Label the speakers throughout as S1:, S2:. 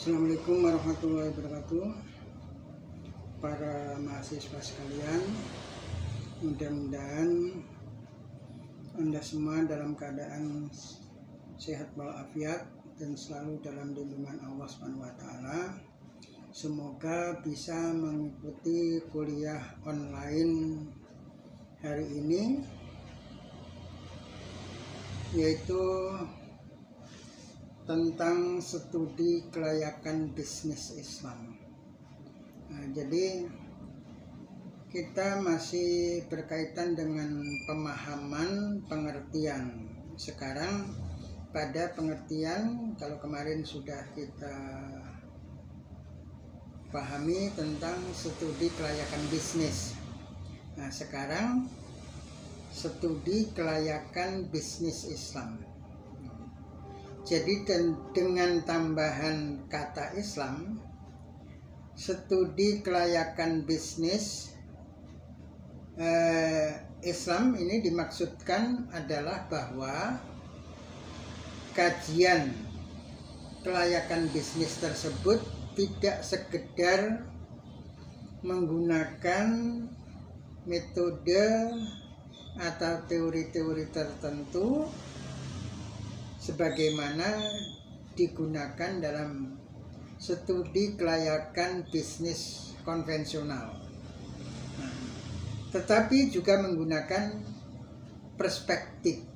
S1: Assalamualaikum warahmatullahi wabarakatuh. Para mahasiswa sekalian, mudah-mudahan Anda semua dalam keadaan sehat walafiat dan selalu dalam lindungan Allah SWT. Semoga bisa mengikuti kuliah online hari ini, yaitu tentang studi kelayakan bisnis Islam. Jadi kita masih berkaitan dengan pemahaman pengertian. Sekarang pada pengertian, kalau kemarin sudah kita pahami tentang studi kelayakan bisnis. Nah, sekarang studi kelayakan bisnis Islam. Jadi dengan tambahan kata Islam, studi kelayakan bisnis Islam ini dimaksudkan adalah bahwa kajian kelayakan bisnis tersebut tidak sekedar menggunakan metode atau teori-teori tertentu sebagaimana digunakan dalam studi kelayakan bisnis konvensional. Tetapi juga menggunakan perspektif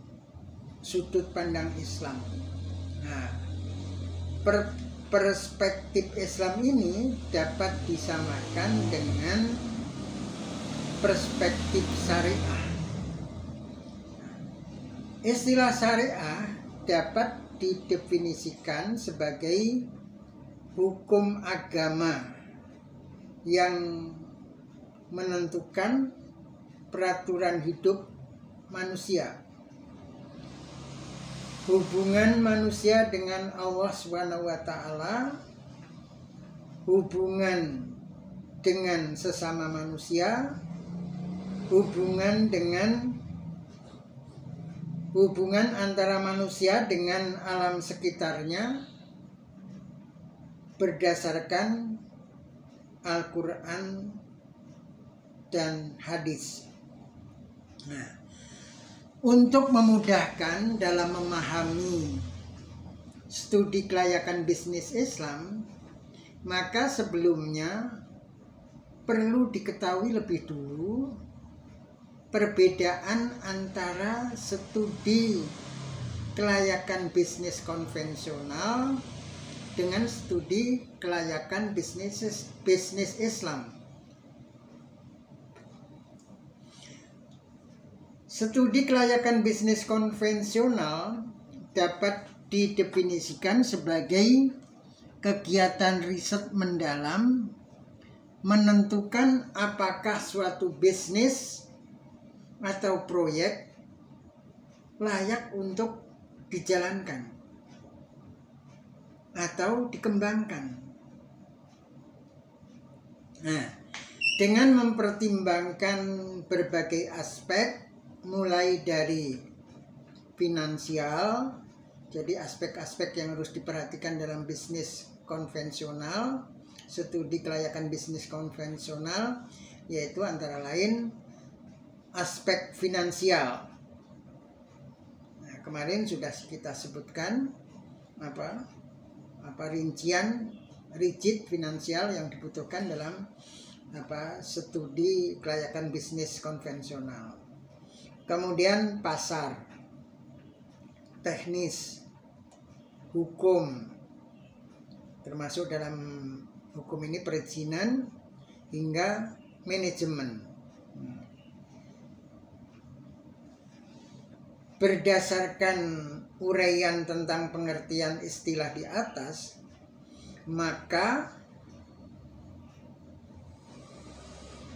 S1: sudut pandang Islam. Nah, perspektif Islam ini dapat disamakan dengan perspektif syariah. Istilah syariah dapat didefinisikan sebagai hukum agama yang menentukan peraturan hidup manusia, hubungan manusia dengan Allah SWT, hubungan dengan sesama manusia, hubungan antara manusia dengan alam sekitarnya berdasarkan Al-Quran dan hadis. Nah, untuk memudahkan dalam memahami studi kelayakan bisnis Islam, maka sebelumnya perlu diketahui lebih dulu perbedaan antara studi kelayakan bisnis konvensional dengan studi kelayakan bisnis Islam. Studi kelayakan bisnis konvensional dapat didefinisikan sebagai kegiatan riset mendalam menentukan apakah suatu bisnis atau proyek layak untuk dijalankan atau dikembangkan. Nah, dengan mempertimbangkan berbagai aspek, mulai dari finansial, jadi aspek-aspek yang harus diperhatikan dalam bisnis konvensional, studi kelayakan bisnis konvensional, yaitu antara lain aspek finansial. Nah, kemarin sudah kita sebutkan apa rincian rigid finansial yang dibutuhkan dalam studi kelayakan bisnis konvensional. Kemudian pasar, teknis, hukum, termasuk dalam hukum ini perizinan hingga manajemen. Berdasarkan uraian tentang pengertian istilah di atas, maka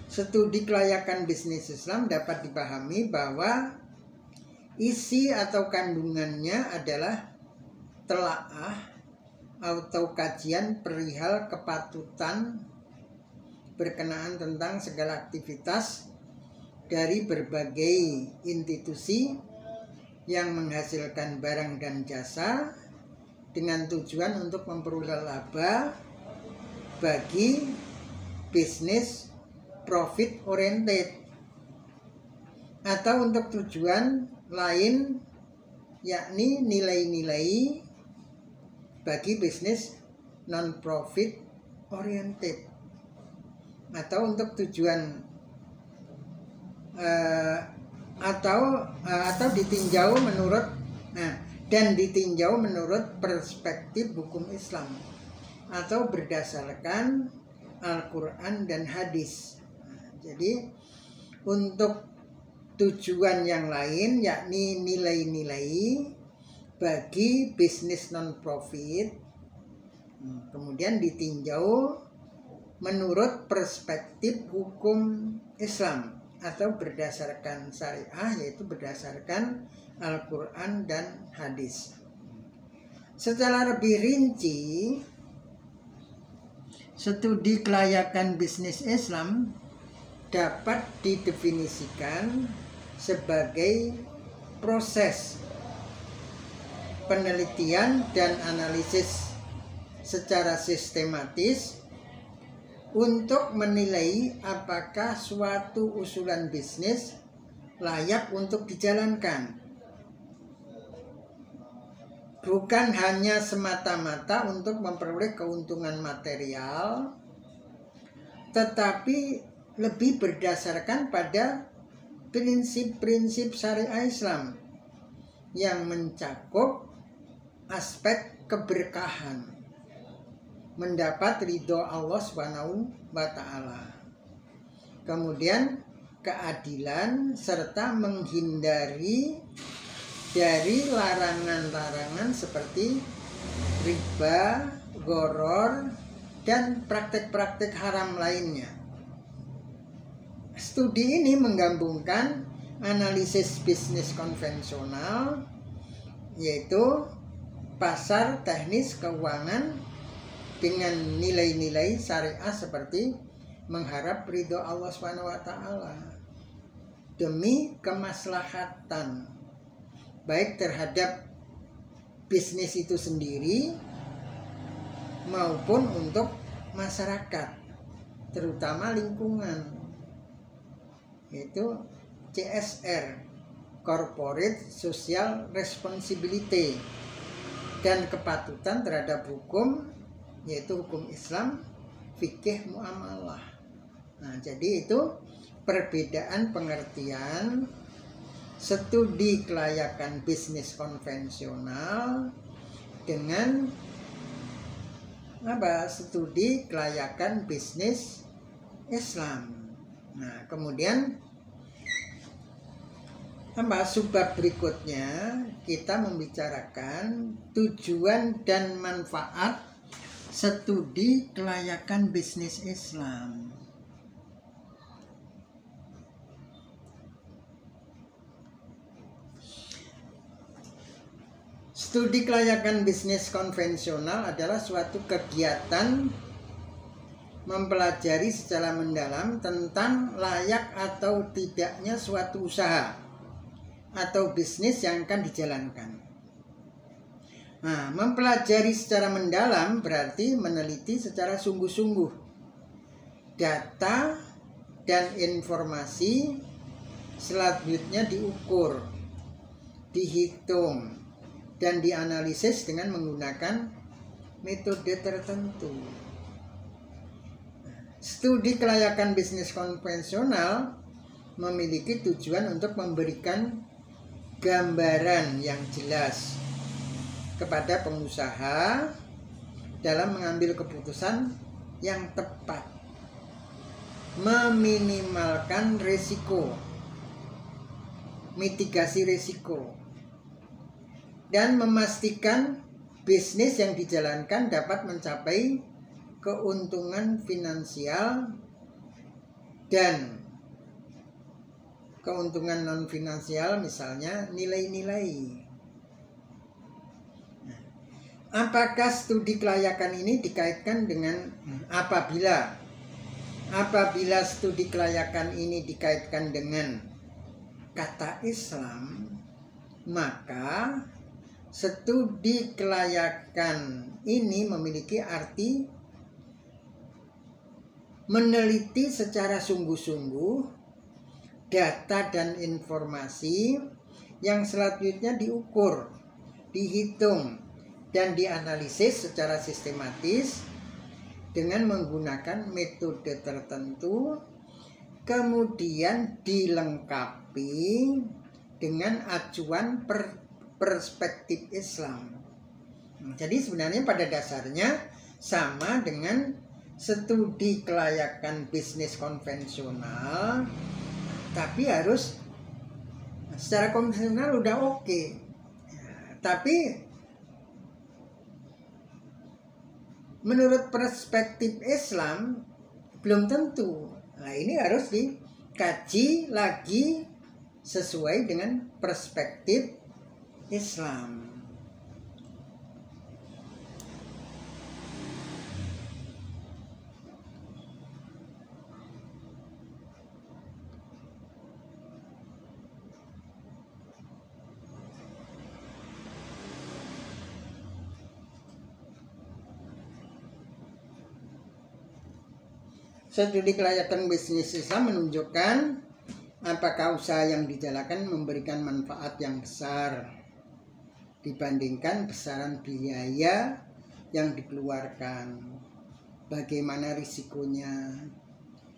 S1: studi kelayakan bisnis Islam dapat dipahami bahwa isi atau kandungannya adalah telaah atau kajian perihal kepatutan berkenaan tentang segala aktivitas dari berbagai institusi yang menghasilkan barang dan jasa dengan tujuan untuk memperoleh laba bagi bisnis profit oriented, atau untuk tujuan lain yakni nilai-nilai bagi bisnis non-profit oriented, atau untuk tujuan atau ditinjau menurut ditinjau menurut perspektif hukum Islam atau berdasarkan Al-Quran dan hadis. Jadi untuk tujuan yang lain yakni nilai-nilai bagi bisnis non-profit, kemudian ditinjau menurut perspektif hukum Islam atau berdasarkan syariah, yaitu berdasarkan Al-Quran dan hadis. Secara lebih rinci, studi kelayakan bisnis Islam dapat didefinisikan sebagai proses penelitian dan analisis secara sistematis untuk menilai apakah suatu usulan bisnis layak untuk dijalankan, bukan hanya semata-mata untuk memperoleh keuntungan material, tetapi lebih berdasarkan pada prinsip-prinsip syariah Islam yang mencakup aspek keberkahan, mendapat ridho Allah SWT, kemudian keadilan, serta menghindari dari larangan-larangan seperti riba, gharar, dan praktek-praktek haram lainnya. Studi ini menggabungkan analisis bisnis konvensional, yaitu pasar teknis keuangan, dengan nilai-nilai syariah seperti mengharap ridho Allah SWT demi kemaslahatan baik terhadap bisnis itu sendiri maupun untuk masyarakat, terutama lingkungan, yaitu CSR, Corporate Social Responsibility, dan kepatutan terhadap hukum, yaitu hukum Islam, fikih muamalah. Nah, jadi itu perbedaan pengertian studi kelayakan bisnis konvensional dengan studi kelayakan bisnis Islam. Nah, kemudian subbab berikutnya kita membicarakan tujuan dan manfaat studi kelayakan bisnis Islam. Studi kelayakan bisnis konvensional adalah suatu kegiatan mempelajari secara mendalam tentang layak atau tidaknya suatu usaha atau bisnis yang akan dijalankan. Nah, mempelajari secara mendalam berarti meneliti secara sungguh-sungguh data dan informasi, selanjutnya diukur, dihitung, dan dianalisis dengan menggunakan metode tertentu. Studi kelayakan bisnis konvensional memiliki tujuan untuk memberikan gambaran yang jelas kepada pengusaha dalam mengambil keputusan yang tepat, meminimalkan risiko, mitigasi risiko, dan memastikan bisnis yang dijalankan dapat mencapai keuntungan finansial dan keuntungan non finansial, misalnya nilai-nilai. Apakah studi kelayakan ini dikaitkan dengan apabila studi kelayakan ini dikaitkan dengan kata Islam, maka studi kelayakan ini memiliki arti meneliti secara sungguh-sungguh data dan informasi yang selanjutnya diukur, dihitung, dan dianalisis secara sistematis dengan menggunakan metode tertentu, kemudian dilengkapi dengan acuan perspektif Islam. Jadi sebenarnya pada dasarnya sama dengan studi kelayakan bisnis konvensional, tapi harus secara konvensional udah oke. Tapi menurut perspektif Islam belum tentu. Nah, ini harus dikaji lagi sesuai dengan perspektif Islam. Studi kelayakan bisnis Islam menunjukkan apakah usaha yang dijalankan memberikan manfaat yang besar dibandingkan besaran biaya yang dikeluarkan, bagaimana risikonya,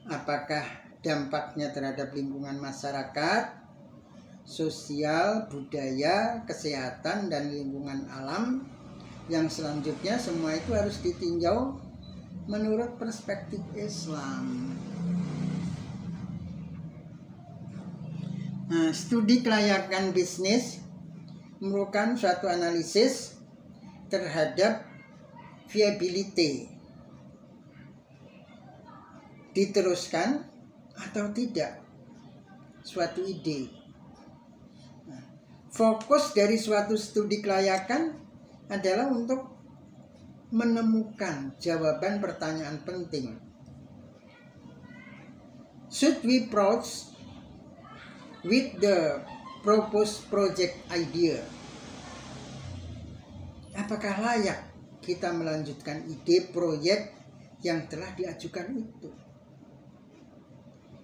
S1: apakah dampaknya terhadap lingkungan masyarakat, sosial, budaya, kesehatan, dan lingkungan alam. Yang selanjutnya semua itu harus ditinjau menurut perspektif Islam. Nah, studi kelayakan bisnis merupakan suatu analisis terhadap viability, diteruskan atau tidak suatu ide. Nah, fokus dari suatu studi kelayakan adalah untuk menemukan jawaban pertanyaan penting. Should we proceed with the proposed project idea? Apakah layak kita melanjutkan ide proyek yang telah diajukan itu?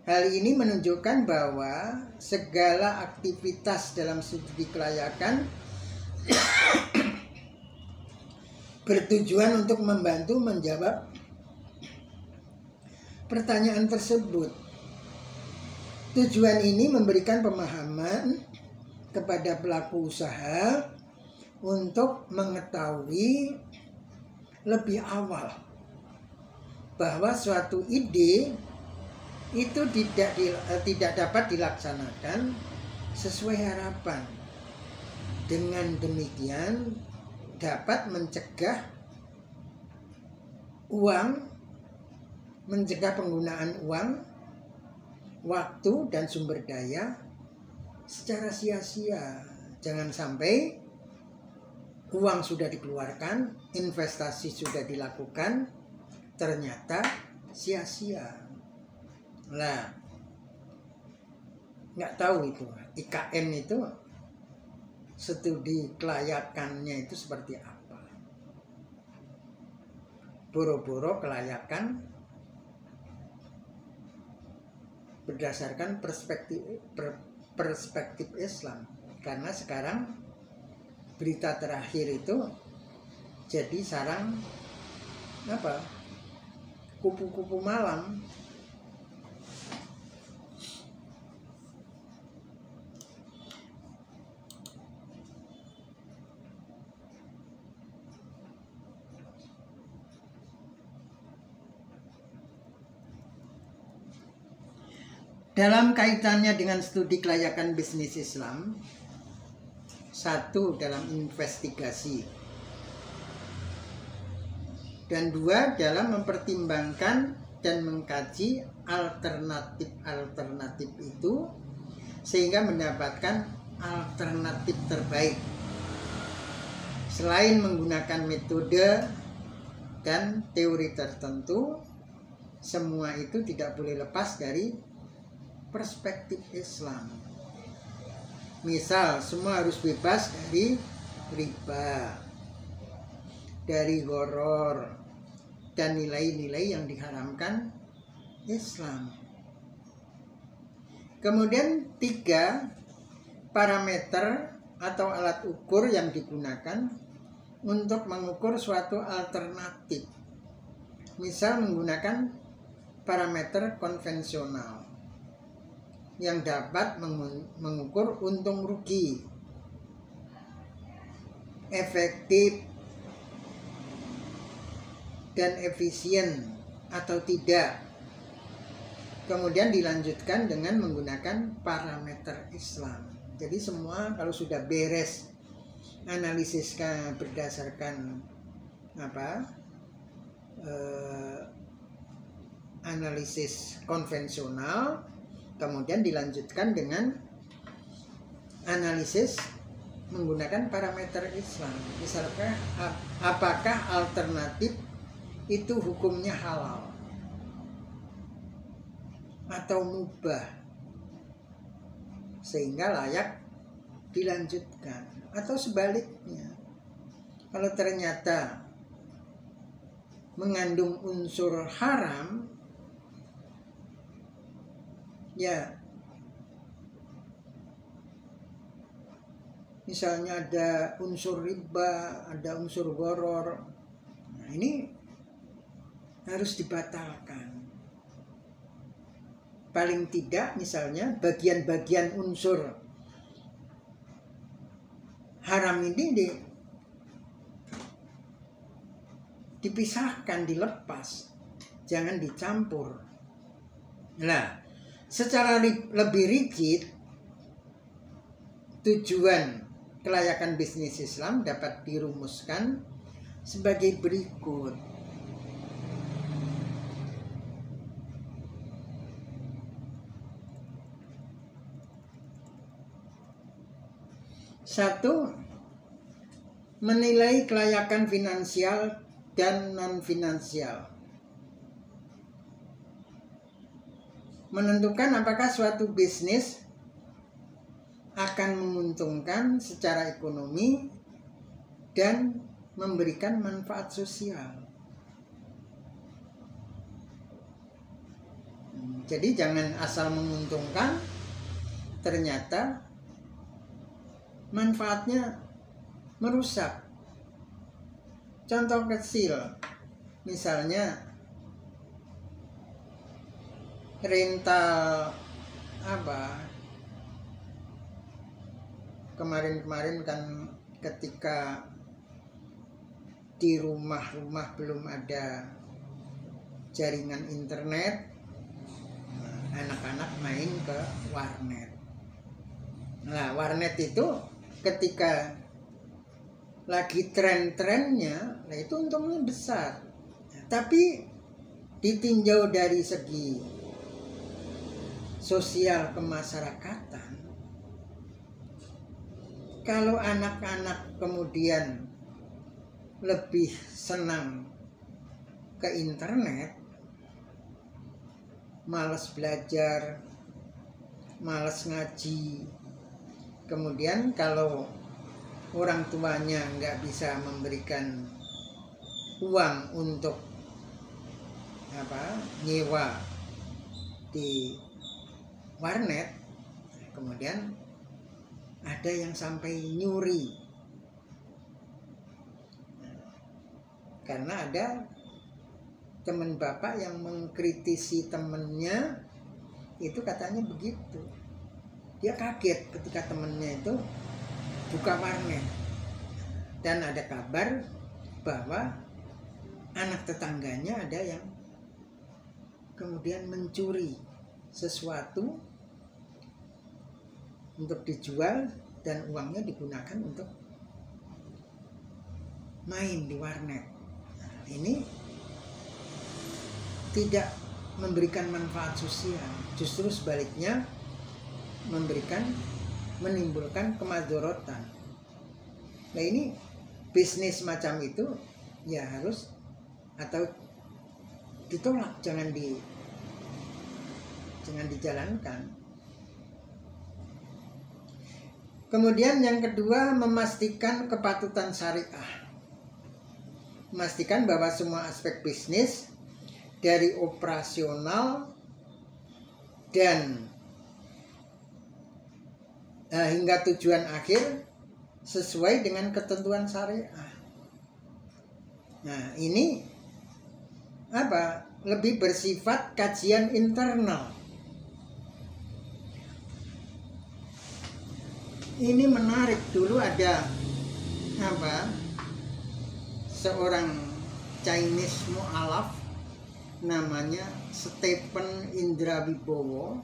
S1: Hal ini menunjukkan bahwa segala aktivitas dalam studi kelayakan bertujuan untuk membantu menjawab pertanyaan tersebut. Tujuan ini memberikan pemahaman kepada pelaku usaha untuk mengetahui lebih awal bahwa suatu ide itu tidak dapat dilaksanakan sesuai harapan. Dengan demikian dapat mencegah penggunaan uang, waktu, dan sumber daya secara sia-sia. Jangan sampai uang sudah dikeluarkan, investasi sudah dilakukan, ternyata sia-sia. Nah, nggak tahu itu IKN itu studi kelayakannya itu seperti apa. Boro-boro kelayakan berdasarkan perspektif Islam. Karena sekarang berita terakhir itu jadi sarang kupu-kupu malam. Dalam kaitannya dengan studi kelayakan bisnis Islam, satu dalam investigasi, dan dua dalam mempertimbangkan dan mengkaji alternatif-alternatif itu sehingga mendapatkan alternatif terbaik. Selain menggunakan metode dan teori tertentu, semua itu tidak boleh lepas dari perspektif Islam. Misal, semua harus bebas dari riba, dari gharar dan nilai-nilai yang diharamkan Islam. Kemudian 3 parameter atau alat ukur yang digunakan untuk mengukur suatu alternatif. Misal menggunakan parameter konvensional yang dapat mengukur untung rugi, efektif dan efisien atau tidak. Kemudian dilanjutkan dengan menggunakan parameter Islam. Jadi semua kalau sudah beres analisisnya berdasarkan analisis konvensional, kemudian dilanjutkan dengan analisis menggunakan parameter Islam. Misalkan apakah alternatif itu hukumnya halal atau mubah sehingga layak dilanjutkan, atau sebaliknya kalau ternyata mengandung unsur haram, ya misalnya ada unsur riba, ada unsur gharar, nah ini harus dibatalkan. Paling tidak misalnya bagian-bagian unsur haram ini dipisahkan, dilepas, jangan dicampur. Nah, secara lebih rigid, tujuan kelayakan bisnis Islam dapat dirumuskan sebagai berikut. Satu, menilai kelayakan finansial dan non-finansial. Menentukan apakah suatu bisnis akan menguntungkan secara ekonomi dan memberikan manfaat sosial. Jadi jangan asal menguntungkan, ternyata manfaatnya merusak. Contoh kecil, misalnya rental kemarin-kemarin kan ketika di rumah-rumah belum ada jaringan internet, anak-anak main ke warnet. Nah, warnet itu ketika lagi tren-trennya, nah itu untungnya besar. Tapi ditinjau dari segi sosial kemasyarakatan, kalau anak-anak kemudian lebih senang ke internet, malas belajar, malas ngaji, kemudian kalau orang tuanya nggak bisa memberikan uang untuk nyewa di warnet, kemudian ada yang sampai nyuri karena ada teman bapak yang mengkritisi temennya itu, katanya begitu. Dia kaget ketika temennya itu buka warnet dan ada kabar bahwa anak tetangganya ada yang kemudian mencuri sesuatu untuk dijual dan uangnya digunakan untuk main di warnet. Nah, ini tidak memberikan manfaat sosial, justru sebaliknya menimbulkan kemadharatan. Nah, ini bisnis macam itu ya harus atau ditolak, jangan dijalankan. Kemudian yang kedua, memastikan kepatutan syariah. Memastikan bahwa semua aspek bisnis dari operasional dan hingga tujuan akhir sesuai dengan ketentuan syariah. Nah, ini apa? Lebih bersifat kajian internal. Ini menarik, dulu ada apa? Seorang Chinese mu'alaf namanya Stephen Indrawibowo.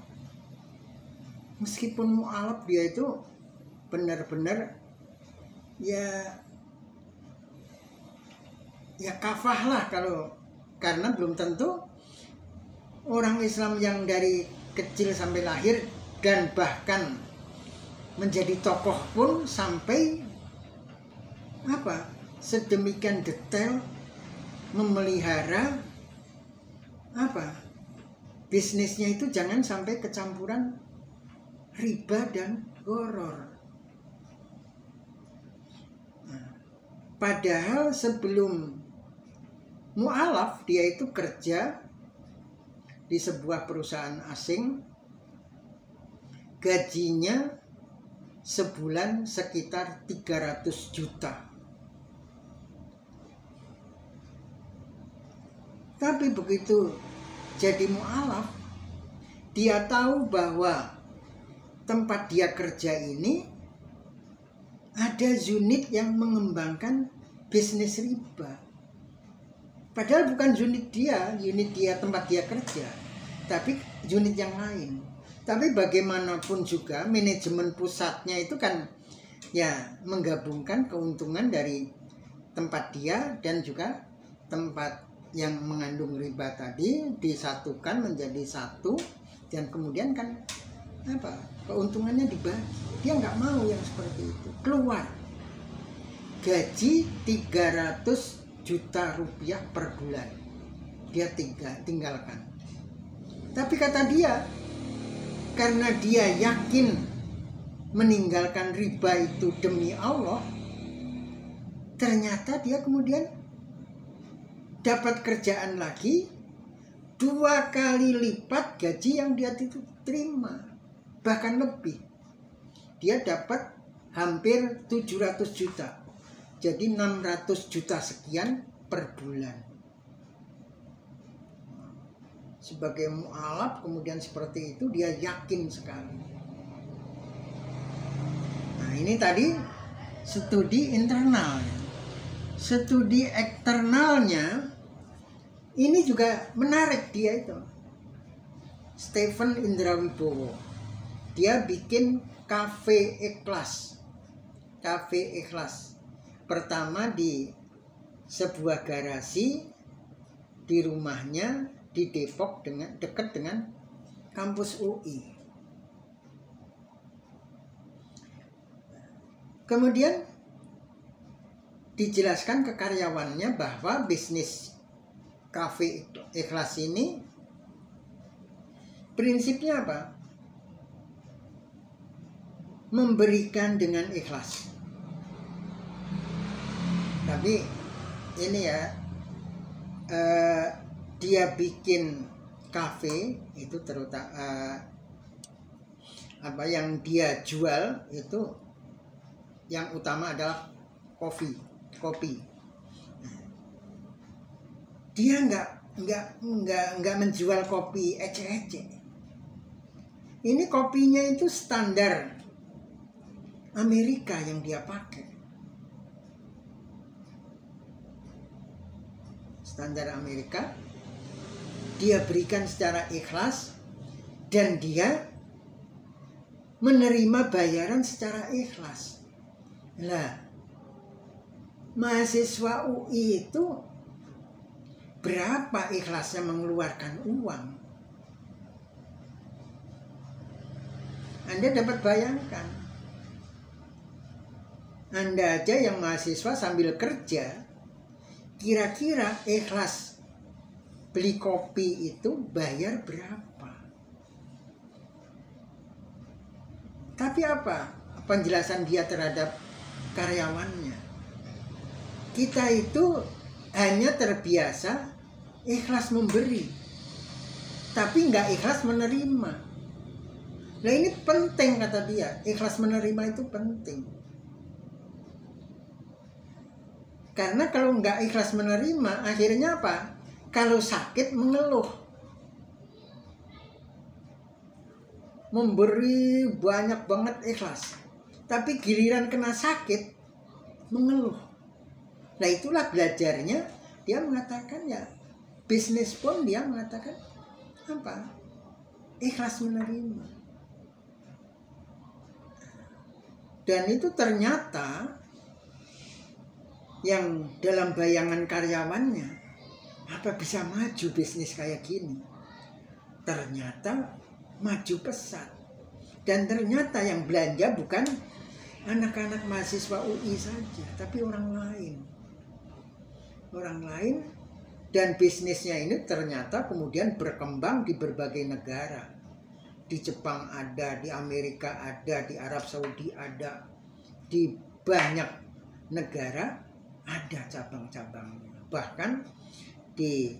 S1: Meskipun mu'alaf, dia itu benar-benar ya kafah lah, karena belum tentu orang Islam yang dari kecil sampai lahir dan bahkan menjadi tokoh pun sampai apa sedemikian detail memelihara apa bisnisnya itu jangan sampai kecampuran riba dan gharar. Padahal sebelum mu'alaf dia itu kerja di sebuah perusahaan asing, gajinya sebulan sekitar 300 juta. Tapi begitu jadi mu'alaf, dia tahu bahwa tempat dia kerja ini ada unit yang mengembangkan bisnis riba. Padahal bukan unit dia tempat dia kerja, tapi unit yang lain. Tapi bagaimanapun juga manajemen pusatnya itu kan ya menggabungkan keuntungan dari tempat dia dan juga tempat yang mengandung riba tadi disatukan menjadi satu, dan kemudian kan apa keuntungannya dibagi. Dia nggak mau yang seperti itu. Keluar gaji 300 juta rupiah per bulan, dia tinggalkan. Tapi kata dia, karena dia yakin meninggalkan riba itu demi Allah, ternyata dia kemudian dapat kerjaan lagi 2 kali lipat gaji yang dia terima, bahkan lebih. Dia dapat hampir 700 juta, jadi 600 juta sekian per bulan. Sebagai mu'alaf kemudian seperti itu, dia yakin sekali. Nah, ini tadi studi internal. Studi eksternalnya ini juga menarik. Dia itu Stephen Indrawibowo, dia bikin kafe ikhlas. Pertama di sebuah garasi di rumahnya di Depok, dekat dengan kampus UI. Kemudian dijelaskan ke karyawannya bahwa bisnis kafe ikhlas ini prinsipnya apa? Memberikan dengan ikhlas. Tapi ini ya, dia bikin kafe itu terutama apa yang dia jual itu yang utama adalah kopi. Dia nggak menjual kopi ecek-ecek. Ini kopinya itu standar Amerika yang dia pakai. Standar Amerika, dia berikan secara ikhlas dan dia menerima bayaran secara ikhlas. Nah, mahasiswa UI itu berapa ikhlasnya mengeluarkan uang? Anda dapat bayangkan. Anda aja yang mahasiswa sambil kerja, kira-kira ikhlas beli kopi itu bayar berapa? Tapi apa penjelasan dia terhadap karyawannya. Kita itu hanya terbiasa ikhlas memberi, tapi nggak ikhlas menerima. Nah ini penting, kata dia, ikhlas menerima itu penting. Karena kalau nggak ikhlas menerima, akhirnya apa? Kalau sakit mengeluh. Memberi banyak banget ikhlas, tapi giliran kena sakit mengeluh. Nah itulah belajarnya. Dia mengatakan ya, bisnis pun dia mengatakan apa? Ikhlas menerima. Dan itu ternyata yang dalam bayangan karyawannya, apa bisa maju bisnis kayak gini? Ternyata maju pesat. Dan ternyata yang belanja bukan anak-anak mahasiswa UI saja, tapi orang lain. Orang lain, dan bisnisnya ini ternyata kemudian berkembang di berbagai negara. Di Jepang ada, di Amerika ada, di Arab Saudi ada, di banyak negara ada cabang-cabangnya. Bahkan di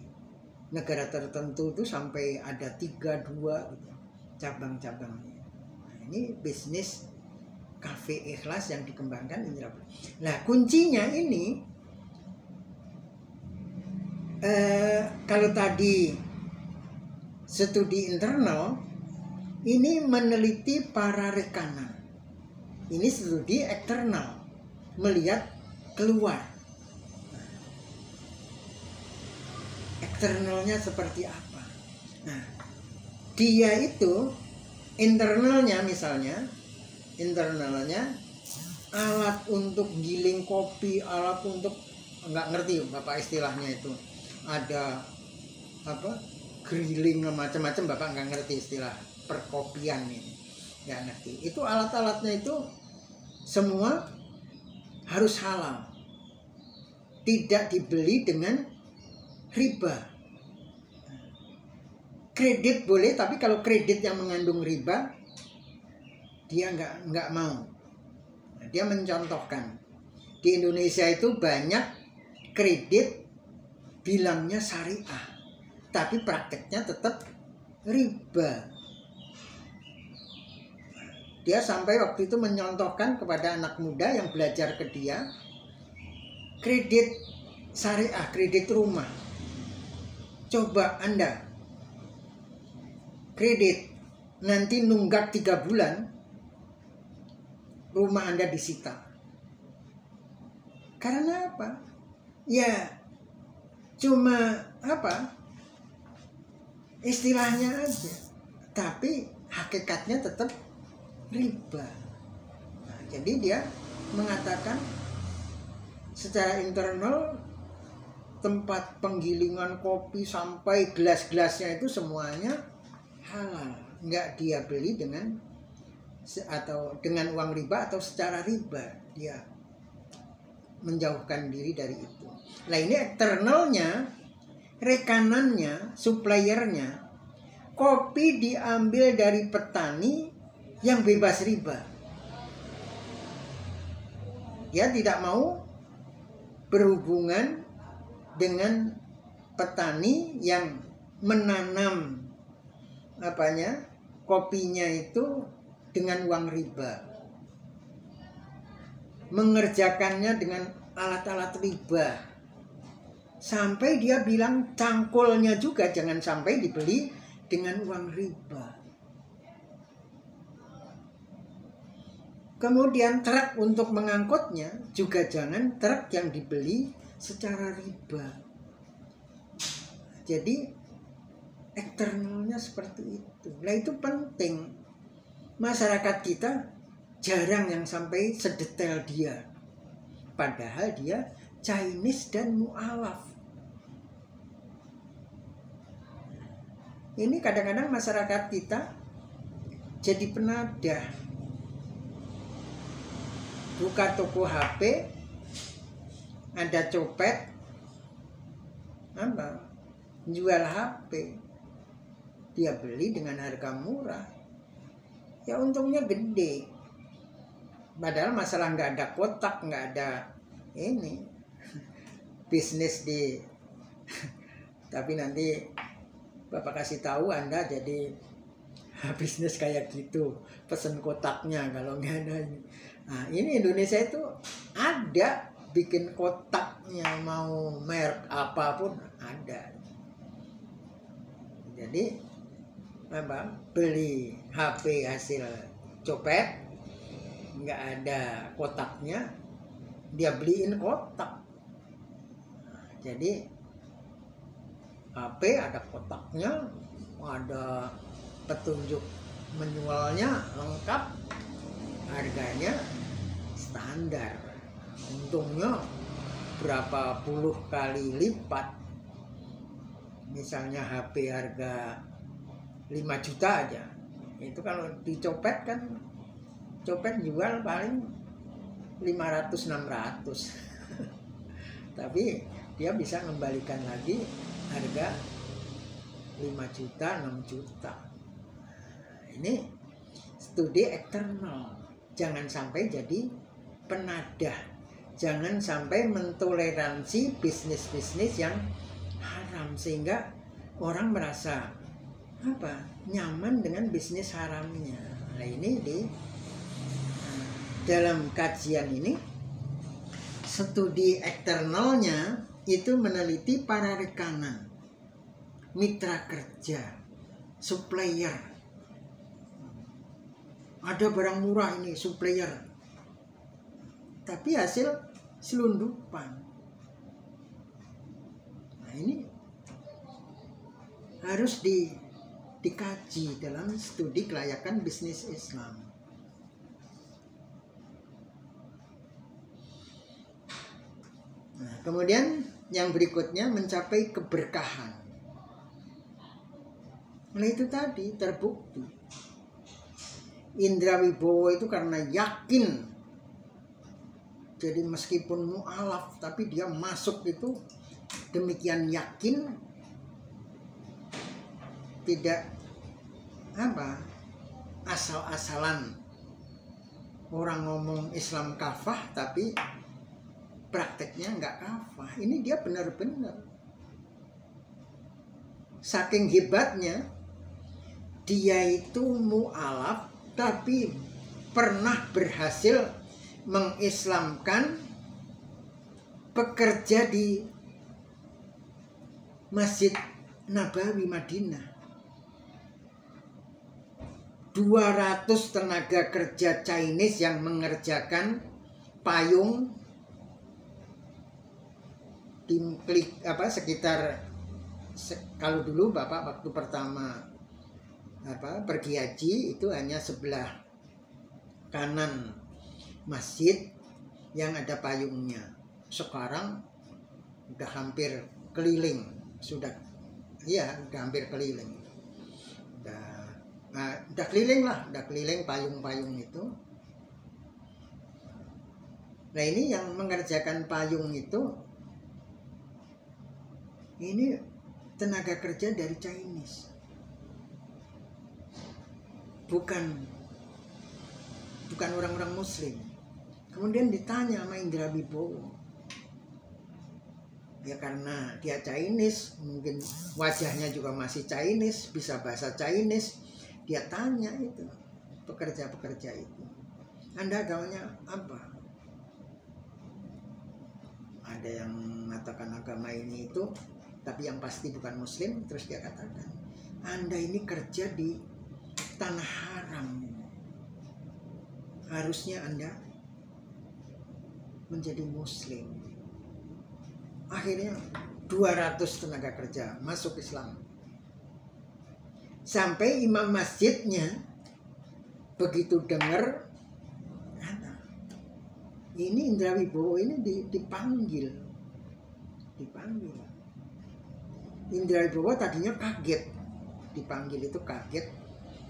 S1: negara tertentu itu sampai ada 3-2 gitu, cabang-cabangnya. Nah, ini bisnis kafe ikhlas yang dikembangkan Indra. Nah kuncinya ini, kalau tadi studi internal, ini meneliti para rekanan. Ini studi eksternal, melihat keluar. Eksternalnya seperti apa? Nah, dia itu internalnya misalnya, internalnya alat untuk giling kopi, alat untuk, nggak ngerti Bapak istilahnya itu, ada apa, grilling macam-macam, Bapak nggak ngerti istilah perkopian ini, nggak ngerti. Itu alat-alatnya itu semua harus halal, tidak dibeli dengan riba. Kredit boleh, tapi kalau kredit yang mengandung riba dia nggak mau. Dia mencontohkan di Indonesia itu banyak kredit bilangnya syariah, tapi prakteknya tetap riba. Dia sampai waktu itu menyontohkan kepada anak muda yang belajar ke dia, kredit syariah, kredit rumah. Coba Anda kredit, nanti nunggak 3 bulan, rumah Anda disita. Karena apa? Ya cuma apa, istilahnya aja, tapi hakikatnya tetap riba. Nah, jadi dia mengatakan secara internal, tempat penggilingan kopi sampai gelas-gelasnya itu semuanya halal, nggak dia beli dengan atau dengan uang riba atau secara riba. Dia menjauhkan diri dari itu. Nah ini eksternalnya, rekanannya, suppliernya, kopi diambil dari petani yang bebas riba. Dia tidak mau berhubungan dengan petani yang menanam kopinya itu dengan uang riba, mengerjakannya dengan alat-alat riba, sampai dia bilang cangkulnya juga jangan sampai dibeli dengan uang riba. Kemudian truk untuk mengangkutnya juga jangan truk yang dibeli secara riba. Jadi eksternalnya seperti itu. Nah itu penting. Masyarakat kita jarang yang sampai sedetail dia. Padahal dia Chinese dan mu'alaf. Ini kadang-kadang masyarakat kita jadi penadah. Buka toko HP, ada copet, jual HP, dia beli dengan harga murah, ya untungnya gede. Padahal masalah nggak ada kotak, nggak ada ini bisnis di tapi nanti Bapak kasih tahu Anda jadi bisnis kayak gitu, pesen kotaknya kalau nggak ada ini. Nah, ini Indonesia itu ada bikin kotaknya, mau merek apapun ada. Jadi apa, beli HP hasil copet nggak ada kotaknya, dia beliin kotak. Jadi HP ada kotaknya, ada petunjuk menjualnya lengkap, harganya standar, untungnya berapa puluh kali lipat. Misalnya HP harga 5 juta aja, itu kalau dicopet kan, copet jual paling 500-600 tapi dia bisa mengembalikan lagi harga 5 juta, 6 juta. Ini studi eksternal. Jangan sampai jadi penadah, jangan sampai mentoleransi bisnis-bisnis yang haram sehingga orang merasa apa, nyaman dengan bisnis haramnya. Nah, ini dalam kajian ini, studi eksternalnya itu meneliti para rekanan, mitra kerja, supplier. Ada barang murah ini, supplier, tapi hasil selundupan. Nah, ini harus dikaji dalam studi kelayakan bisnis Islam. Nah, kemudian yang berikutnya mencapai keberkahan. Nah, itu tadi terbukti. Indra Wibowo itu karena yakin, jadi meskipun mu'alaf tapi dia masuk itu demikian yakin, tidak apa, asal-asalan orang ngomong Islam kafah tapi prakteknya nggak kafah. Ini dia benar-benar saking hebatnya, dia itu mu'alaf tapi pernah berhasil mengislamkan pekerja di Masjid Nabawi Madinah. 200 tenaga kerja Chinese yang mengerjakan payung sekitar, kalau dulu Bapak waktu pertama pergi haji itu hanya sebelah kanan masjid yang ada payungnya. Sekarang udah hampir keliling, sudah hampir keliling. Udah keliling lah, udah keliling payung-payung itu. Nah, ini yang mengerjakan payung itu, ini tenaga kerja dari Chinese, bukan orang-orang Muslim. Kemudian ditanya sama Indra Wibowo, ya karena dia Chinese, mungkin wajahnya juga masih Chinese, bisa bahasa Chinese, dia tanya itu pekerja-pekerja itu, Anda agamanya apa? Ada yang mengatakan agama ini itu, tapi yang pasti bukan Muslim. Terus dia katakan, Anda ini kerja di tanah haram, harusnya Anda menjadi Muslim. Akhirnya 200 tenaga kerja masuk Islam. Sampai imam masjidnya begitu dengar, ini Indra Wibowo ini dipanggil. Indra Wibowo tadinya kaget, dipanggil itu kaget,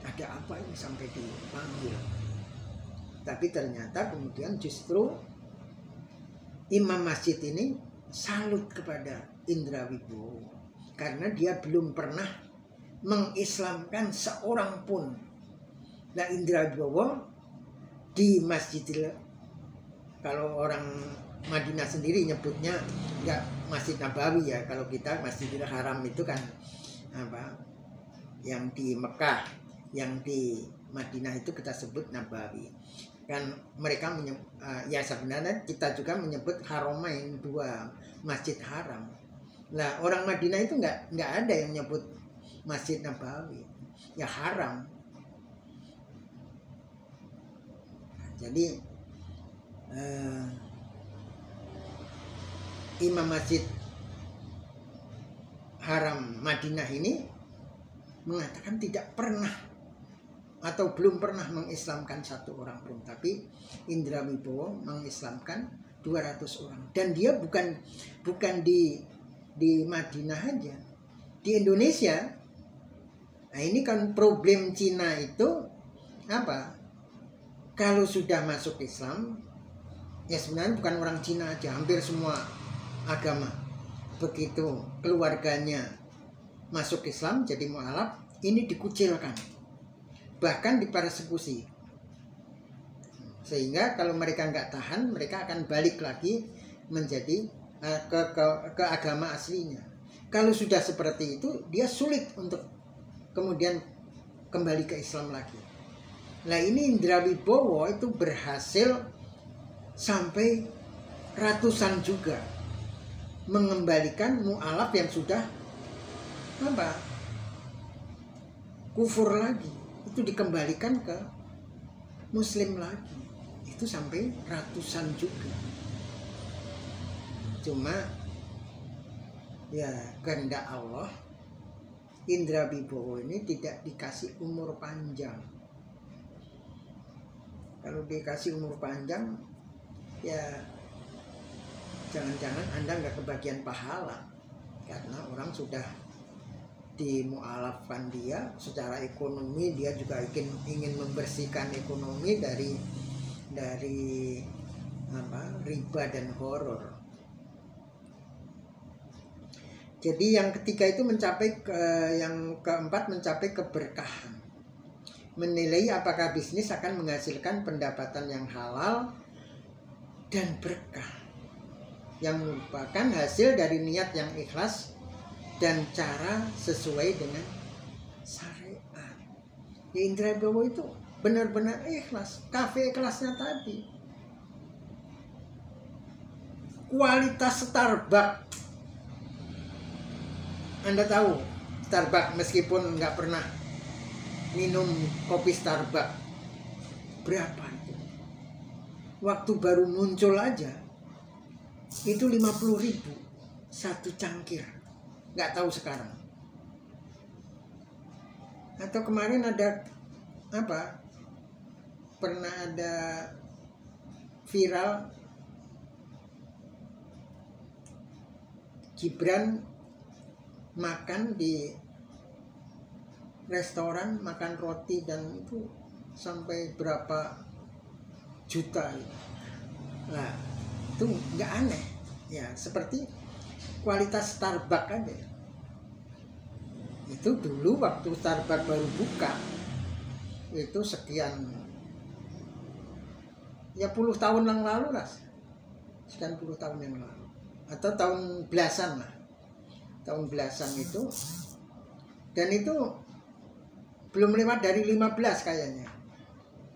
S1: ada apa ini sampai dipanggil. Tapi ternyata kemudian justru imam masjid ini salut kepada Indra Wibowo karena dia belum pernah mengislamkan seorang pun. Nah, Indra Wibowo di Masjidil, kalau orang Madinah sendiri nyebutnya nggak Masjid Nabawi ya, kalau kita Masjidil Haram itu kan apa, yang di Mekah, yang di Madinah itu kita sebut Nabawi kan. Mereka ya sebenarnya kita juga menyebut Haramain, dua masjid haram. Nah orang Madinah itu nggak ada yang nyebut Masjid Nabawi, ya haram. Jadi Imam Masjid Haram Madinah ini mengatakan tidak pernah atau belum pernah mengislamkan satu orang pun, tapi Indra Wibowo mengislamkan 200 orang. Dan dia bukan di Madinah aja, di Indonesia. Nah ini kan problem Cina itu apa? Kalau sudah masuk Islam, ya sebenarnya bukan orang Cina aja, hampir semua agama. Begitu keluarganya masuk Islam jadi mu'alaf, ini dikucilkan, bahkan dipersekusi. Sehingga kalau mereka nggak tahan, mereka akan balik lagi menjadi ke agama aslinya. Kalau sudah seperti itu, dia sulit untuk kemudian kembali ke Islam lagi. Nah ini Indra Wibowo itu berhasil sampai ratusan juga mengembalikan mu'alaf yang sudah apa, kufur lagi, itu dikembalikan ke Muslim lagi. Itu sampai ratusan juga. Cuma ya kehendak Allah, Indra Wibowo ini tidak dikasih umur panjang. Kalau dikasih umur panjang, ya jangan-jangan Anda nggak kebagian pahala, karena orang sudah dimu'alafkan dia secara ekonomi. Dia juga ingin membersihkan ekonomi dari apa, riba dan horor. Jadi yang ketiga itu yang keempat mencapai keberkahan, menilai apakah bisnis akan menghasilkan pendapatan yang halal dan berkah, yang merupakan hasil dari niat yang ikhlas dan cara sesuai dengan syariat. Ya Indra Wibowo itu benar-benar ikhlas. Kafe ikhlasnya tadi, kualitas Starbucks. Anda tahu Starbucks, meskipun nggak pernah minum kopi Starbucks, berapa itu? Waktu baru muncul aja itu 50.000 satu cangkir. Nggak tahu sekarang. Atau kemarin ada apa, pernah ada viral Gibran makan di restoran, makan roti, dan itu sampai berapa juta. Nah itu nggak aneh ya, seperti kualitas Starbucks aja. Itu dulu waktu Starbucks baru buka, itu sekian ya puluh tahun yang lalu lah, sekian puluh tahun yang lalu, atau tahun belasan lah, tahun belasan itu. Dan itu belum lewat dari 15 kayaknya,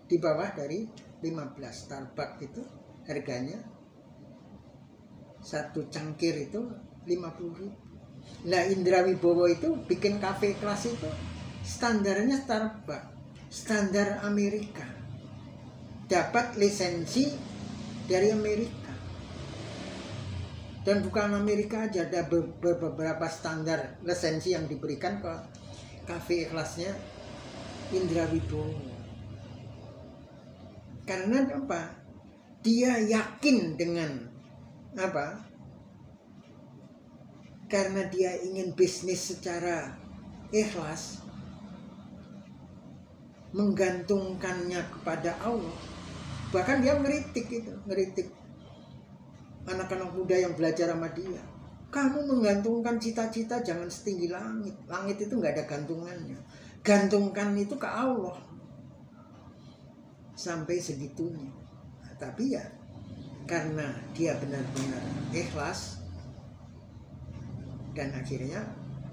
S1: di bawah dari 15. Starbucks itu harganya satu cangkir itu 50.000. Nah Indra Wibowo itu bikin kafe kelas itu standarnya Starbucks, standar Amerika, dapat lisensi dari Amerika. Dan bukan Amerika aja, ada beberapa standar lisensi yang diberikan ke kafe kelasnya Indra Wibowo. Karena apa? Dia yakin dengan apa? Karena dia ingin bisnis secara ikhlas, menggantungkannya kepada Allah. Bahkan dia ngeritik anak-anak muda yang belajar sama dia. Kamu menggantungkan cita-cita jangan setinggi langit. Langit itu nggak ada gantungannya. Gantungkan itu ke Allah. sampai segitunya. Nah, tapi ya karena dia benar-benar ikhlas, dan akhirnya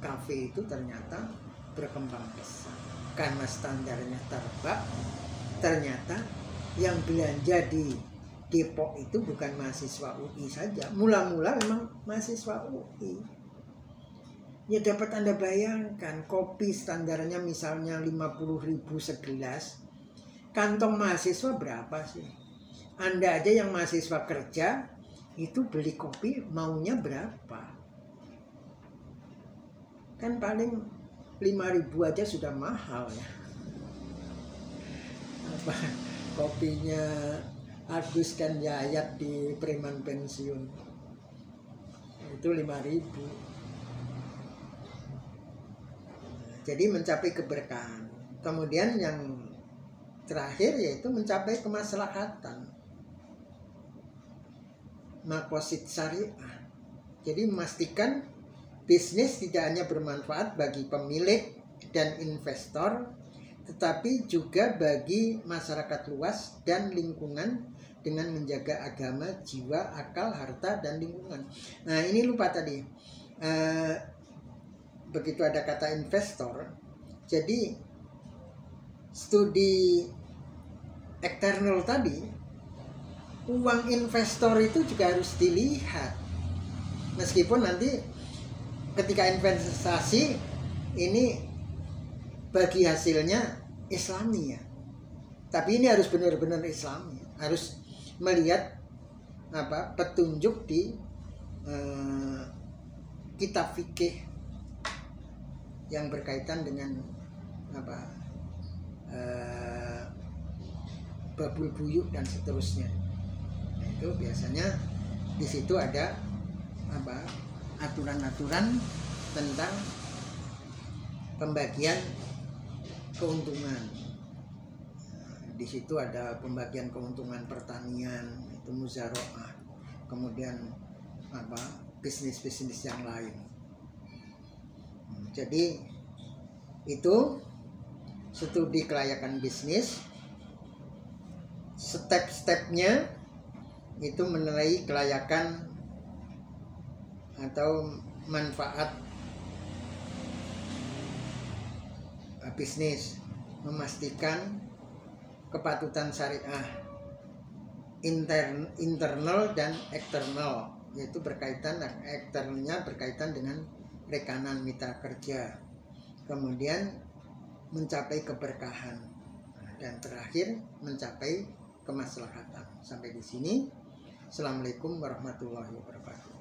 S1: kafe itu ternyata berkembang pesat. Karena standarnya ternyata yang belanja di Depok itu bukan mahasiswa UI saja. Mula-mula memang mahasiswa UI. Ya dapat Anda bayangkan, kopi standarnya misalnya 50.000 segelas. Kantong mahasiswa berapa sih? Anda aja yang mahasiswa kerja itu beli kopi maunya berapa? Kan paling 5.000 aja sudah mahal ya. Apa kopinya Agus dan Yayat di preman pensiun itu 5.000. Jadi mencapai keberkahan. Kemudian yang terakhir yaitu mencapai kemaslahatan, maqasid syariah. Jadi memastikan bisnis tidak hanya bermanfaat bagi pemilik dan investor, tetapi juga bagi masyarakat luas dan lingkungan dengan menjaga agama, jiwa, akal, harta, dan lingkungan. Nah ini lupa tadi. Begitu ada kata investor, jadi studi eksternal tadi, uang investor itu juga harus dilihat. Meskipun nanti ketika investasi ini bagi hasilnya Islami ya, tapi ini harus benar-benar Islami, harus melihat petunjuk di kitab fikih yang berkaitan dengan babul buyuk dan seterusnya. Nah, itu biasanya di situ ada aturan-aturan tentang pembagian keuntungan. Di situ ada pembagian keuntungan pertanian, itu muzaroah, kemudian bisnis-bisnis yang lain. Jadi itu studi kelayakan bisnis, step-stepnya itu menilai kelayakan atau manfaat bisnis, memastikan kepatutan syariah internal dan eksternal, yaitu eksternalnya berkaitan dengan rekanan mitra kerja, kemudian mencapai keberkahan, dan terakhir mencapai kemaslahatan. Sampai di sini. Assalamualaikum warahmatullahi wabarakatuh.